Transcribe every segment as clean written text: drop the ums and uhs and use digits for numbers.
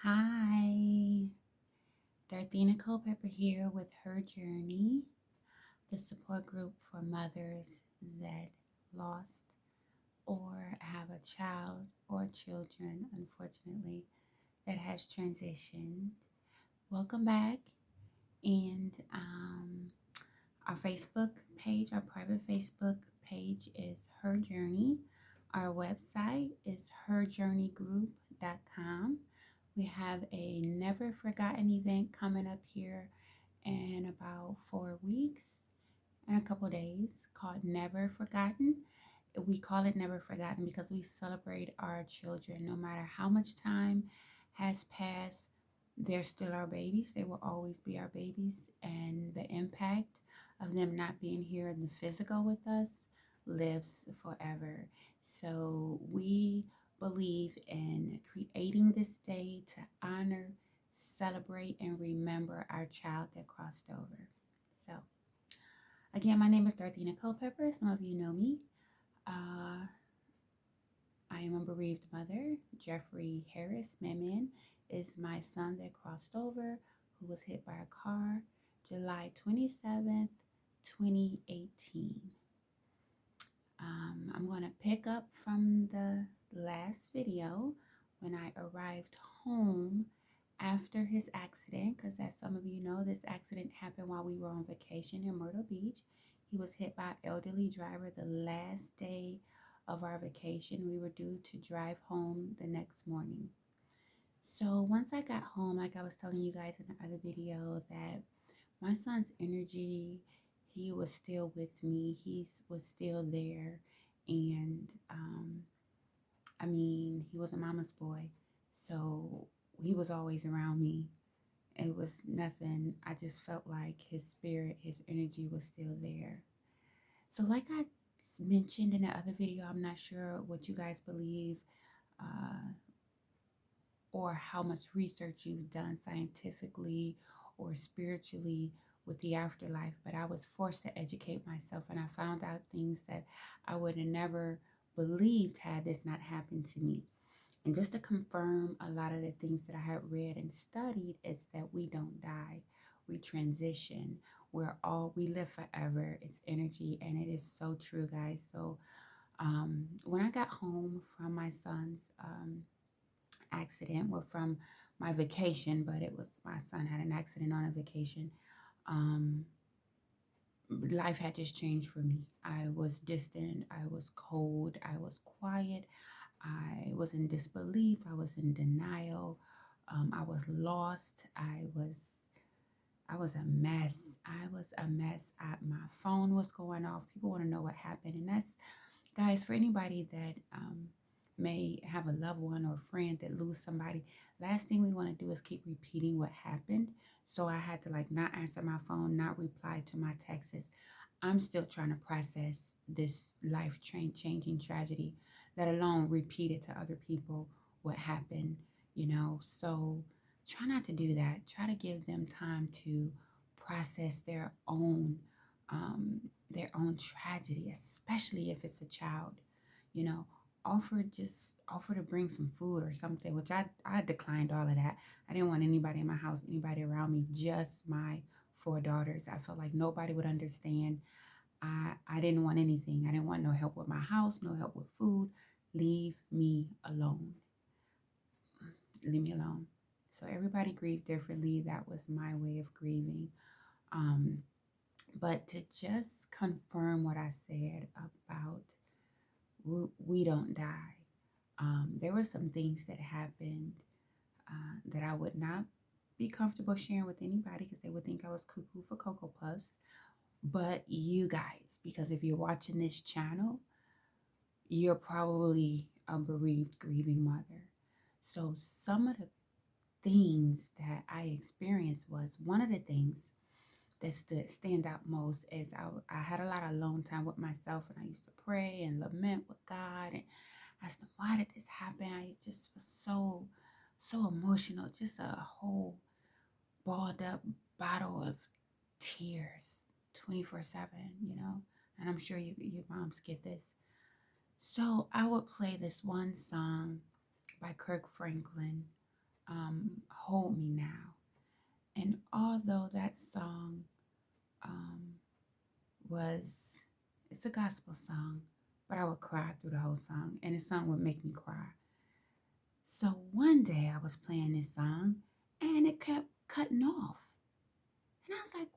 Hi, Darthena Culpepper here with Her Journey, the support group for mothers that lost or have a child or children, unfortunately, that has transitioned. Welcome back. And our Facebook page, our private Facebook page is Her Journey. Our website is herjourneygroup.com. We have a never forgotten event coming up here in about 4 weeks and a couple days called Never Forgotten. We call it Never Forgotten because we celebrate our children no matter how much time has passed. They're still our babies. They will always be our babies. And the impact of them not being here in the physical with us lives forever. So we believe in creating this day to honor, celebrate, and remember our child that crossed over. So, again, my name is Darthena Culpepper. Some of you know me. Uh, I am a bereaved mother. Jeffrey Harris, man, is my son that crossed over, who was hit by a car July 27th, 2018. I'm going to pick up from the last video when I arrived home after his accident, because as some of you know, this accident happened while we were on vacation in Myrtle Beach. He was hit by an elderly driver the last day of our vacation. We were due to drive home the next morning. So once I got home, like I was telling you guys in the other video, that my son's energy, he was still with me. He was still there. And he was a mama's boy. So he was always around me. It was nothing. I just felt like his spirit, his energy was still there. So, like I mentioned in the other video, I'm not sure what you guys believe uh, or how much research you've done scientifically or spiritually with the afterlife, but I was forced to educate myself and I found out things that I would have never believed had this not happened to me. And just to confirm a lot of the things that I had read and studied, it's that we don't die, we transition. We live forever. It's energy, and it is so true, guys. So when I got home from my son's accident, well, from my vacation, but it was my son had an accident on a vacation. Um, Life had just changed for me. I was distant, I was cold, I was quiet, I was in disbelief, I was in denial, I was lost, I was a mess. I was a mess. My phone was going off. People want to know what happened, and that's, guys, for anybody that may have a loved one or a friend that lose somebody, last thing we want to do is keep repeating what happened. So I had to like not answer my phone, not reply to my texts. I'm still trying to process this life changing tragedy, let alone repeat it to other people what happened. So try not to do that. Try to give them time to process um, their own tragedy, especially if it's a child. You know, offer to bring some food or something, which I declined all of that. I didn't want anybody in my house, anybody around me, just my four daughters. I felt like nobody would understand. I didn't want anything. I didn't want no help with my house, no help with food. Leave me alone. Leave me alone. So everybody grieved differently. That was my way of grieving. Um, but to just confirm what I said about we don't die. There were some things that happened that I would not be comfortable sharing with anybody because they would think I was cuckoo for Cocoa Puffs. But you guys, because if you're watching this channel, you're probably a bereaved, grieving mother. So some of the things that I experienced was one of the things that stand out most is I had a lot of alone time with myself, and I used to pray and lament with God and ask him, why did this happen? I just was so emotional, just a whole balled up bottle of tears 24/7. And I'm sure you moms get this. So I would play this one song by Kirk Franklin, Hold Me Now. And although that song um, was, it's a gospel song, but I would cry through the whole song, and the song would make me cry. So one day I was playing this song, and it kept cutting off. And I was like,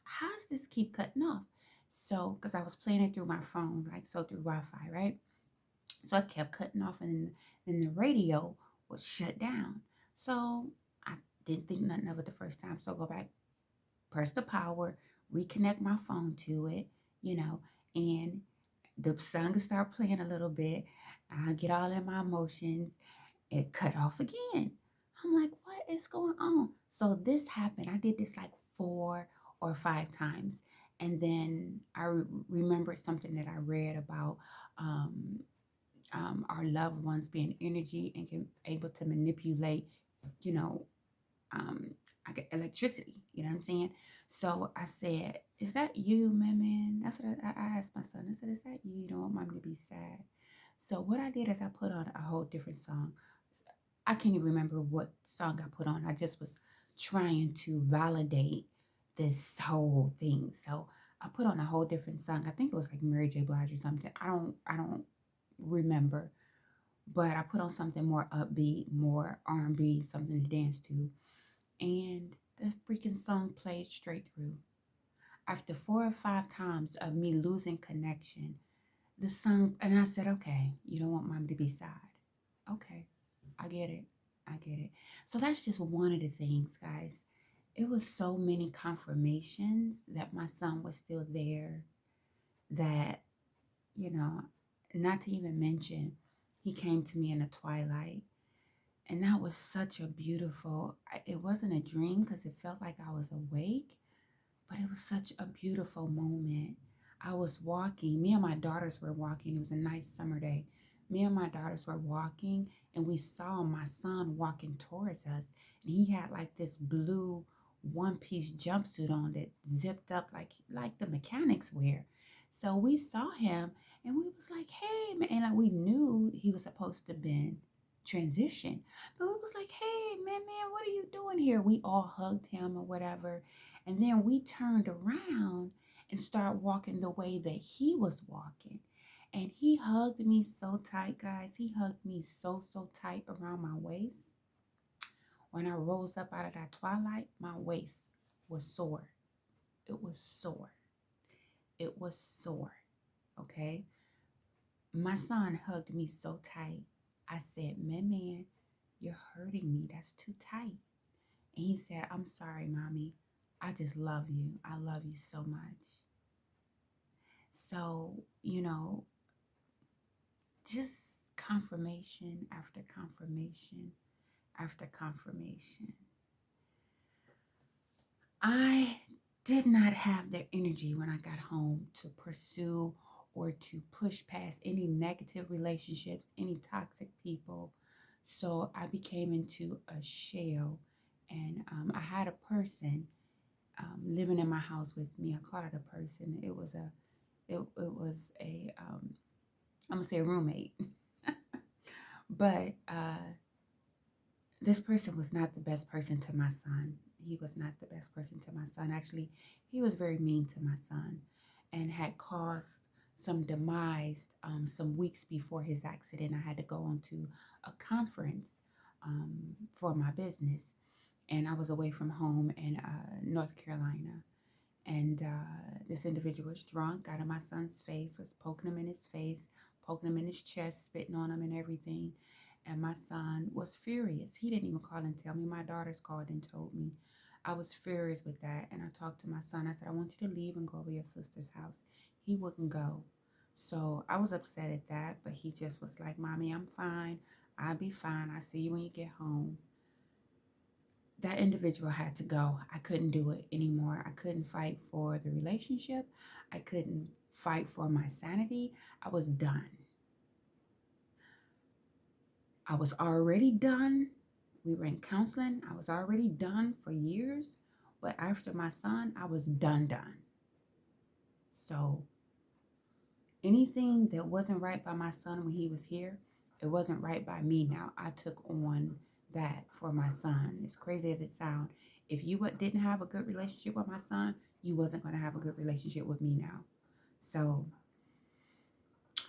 how does this keep cutting off? So, because I was playing it through my phone, like so through Wi-Fi, right? So I kept cutting off, and then the radio was shut down. So I didn't think nothing of it the first time. So I go back, press the power, reconnect my phone to it, you know, and the song will start playing a little bit. I get all in my emotions. It cut off again. I'm like, what is going on? So this happened. I did this like 4 or 5 times. And then I remembered something that I read about um, our loved ones being energy and can able to manipulate, you know, um, I get electricity. You know what I'm saying? So I said, "Is that you, man? That's what I asked my son. I said, "Is that you? You don't want mommy to be sad." So what I did is I put on a whole different song. I can't even remember what song I put on. I just was trying to validate this whole thing. So I put on a whole different song. I think it was like Mary J. Blige or something. I don't remember, but I put on something more upbeat, more R&B, something to dance to, and the freaking song played straight through. After 4 or 5 times of me losing connection, the song, and I said, okay, you don't want mom to be sad. Okay, I get it. I get it. So that's just one of the things, guys. It was so many confirmations that my son was still there, that, you know, not to even mention, he came to me in the twilight. And that was such a beautiful, it wasn't a dream because it felt like I was awake, but it was such a beautiful moment. I was walking, me and my daughters were walking. It was a nice summer day. Me and my daughters were walking, and we saw my son walking towards us. And he had like this blue one-piece jumpsuit on that zipped up like the mechanics wear. So we saw him, and we was like, hey man, and like we knew he was supposed to been transition. But we was like, hey man, what are you doing here? We all hugged him or whatever. And then we turned around and started walking the way that he was walking. And he hugged me so tight, guys. He hugged me so tight around my waist. When I rose up out of that twilight, my waist was sore. It was sore. It was sore. Okay. My son hugged me so tight. I said, man, you're hurting me. That's too tight. And he said, I'm sorry, mommy. I just love you. I love you so much. So, just confirmation after confirmation after confirmation. I did not have the energy when I got home to pursue or to push past any negative relationships, any toxic people. So I became into a shell, and I had a person living in my house with me. I call it a person. It was a I'm gonna say a roommate, but this person was not the best person to my son. He was not the best person to my son. Actually, he was very mean to my son and had caused some demise some weeks before his accident. I had to go on to a conference for my business, and I was away from home in North Carolina. And this individual was drunk, got in my son's face, was poking him in his face, poking him in his chest, spitting on him and everything. And my son was furious. He didn't even call and tell me. My daughters called and told me. I was furious with that. And I talked to my son. I said, I want you to leave and go to your sister's house. He wouldn't go. So I was upset at that. But he just was like, Mommy, I'm fine. I'll be fine. I'll see you when you get home. That individual had to go. I couldn't do it anymore. I couldn't fight for the relationship. I couldn't fight for my sanity. I was done. I was already done. We were in counseling. I was already done for years. But after my son, I was done. So anything that wasn't right by my son when he was here, It wasn't right by me now. I took on that for my son. As crazy as it sounds, if you didn't have a good relationship with my son, you wasn't going to have a good relationship with me now. So,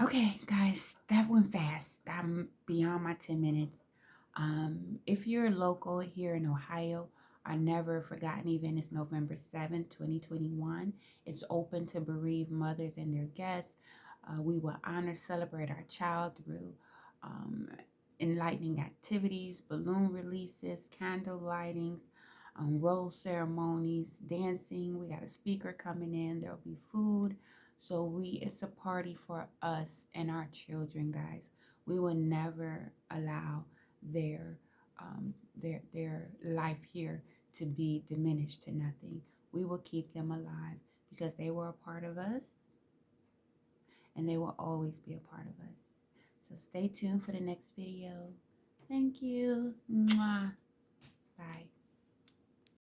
okay, guys, that went fast. I'm beyond my 10 minutes. If you're local here in Ohio, I never forgotten even it's November 7th, 2021. It's open to bereaved mothers and their guests. We will honor, celebrate our child through um, enlightening activities, balloon releases, candle lightings, rose ceremonies, dancing. We got a speaker coming in. There'll be food. So it's a party for us and our children, guys. We will never allow their their life here to be diminished to nothing. We will keep them alive because they were a part of us and they will always be a part of us. So stay tuned for the next video. Thank you. Mwah.